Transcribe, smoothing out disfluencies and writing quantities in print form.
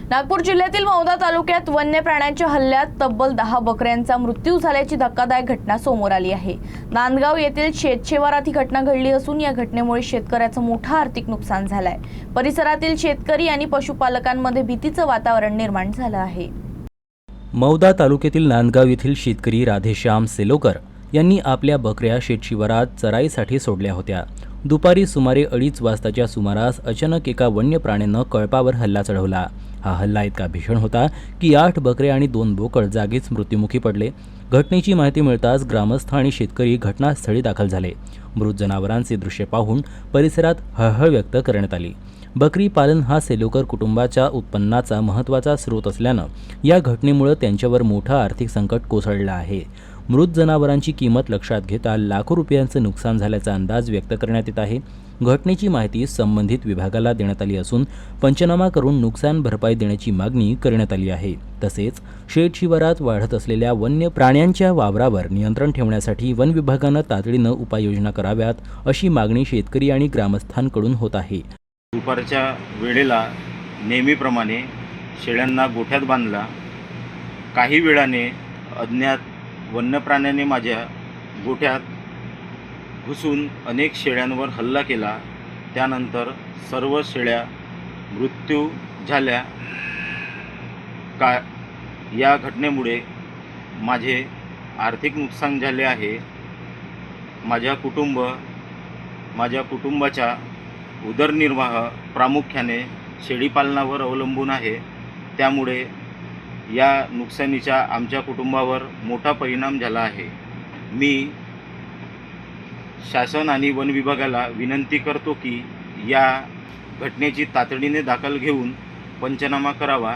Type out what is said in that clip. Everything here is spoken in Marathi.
नागपूर जिल्ह्यातील मौदा तालुक्यात वन्य प्राण्यांच्या हल्ल्यात तब्बल 10 बकऱ्यांचा मृत्यू झाल्याची धक्कादायक घटना समोर आली आहे। नांदगाव येथील शेतशिवारात ही घटना घडली असून या घटनेमुळे शेतकऱ्याचं मोठं आर्थिक नुकसान झालंय। परिसरातील शेतकरी आणि पशुपालकांमध्ये भीतीचं वातावरण निर्माण झालं आहे। मौदा तालुक्यातील नांदगाव येथील शेतकरी राधेश्याम सेलोकर यांनी आपल्या बकऱ्या शेतशिवारात चराईसाठी सोडल्या होत्या। दुपारी सुमारे 2:30 वाजताच्या सुमारास अचानक एका वन्य प्राण्यानं कळपावर हल्ला चढवला। हा हल्ला इतका भीषण होता की 8 बकरे आणि 2 बोकड जागीच मृत्युमुखी पडले। घटनेची माहिती मिळताच ग्रामस्थ आणि शेतकरी घटनास्थळी दाखल झाले। मृत जनावरांचे दृश्य पाहून परिसरात हळहळ व्यक्त करण्यात आली। बकरी पालन हा सेलोकर कुटुंबाच्या उत्पन्नाचा महत्त्वाचा स्रोत असल्यानं या घटनेमुळे त्यांच्यावर मोठं आर्थिक संकट कोसळलं आहे। मृत जनावरांची किंमत लक्षात घेता लाखो रुपयांचं नुकसान झाल्याचा अंदाज व्यक्त करण्यात येत आहे। घटनेची माहिती संबंधित विभागाला देण्यात आली असून पंचनामा करून नुकसान भरपाई देण्याची मागणी करण्यात आली आहे। तसेच शेतशिवारात वाढत असलेल्या वन्य प्राण्यांच्या वावरावर नियंत्रण ठेवण्यासाठी वन विभागानं तातडीनं उपाययोजना कराव्यात अशी मागणी शेतकरी आणि ग्रामस्थांकडून होत आहे। दुपारच्या वेळेला नेहमीप्रमाणे शेळ्यांना गोठ्यात बांधला। काही वेळाने अज्ञात वन्य प्राण्याने माझ्या गोठ्यात घुसून अनेक शेळ्यांवर हल्ला केला। त्यानंतर सर्व शेळ्या मृत्यू झाल्या। या घटनेमुळे माझे आर्थिक नुकसान झाले आहे। माझ्या कुटुंबाचा उदरनिर्वाह प्रामुख्याने शेळीपालनावर अवलंबून आहे। त्यामुळे या नुकसानीचा आमच्या कुटुंबावर मोठा परिणाम झाला आहे। मी शासन आणि वन विभागाला विनंती करतो की या घटनेची तातडीने दखल घेऊन पंचनामा करावा।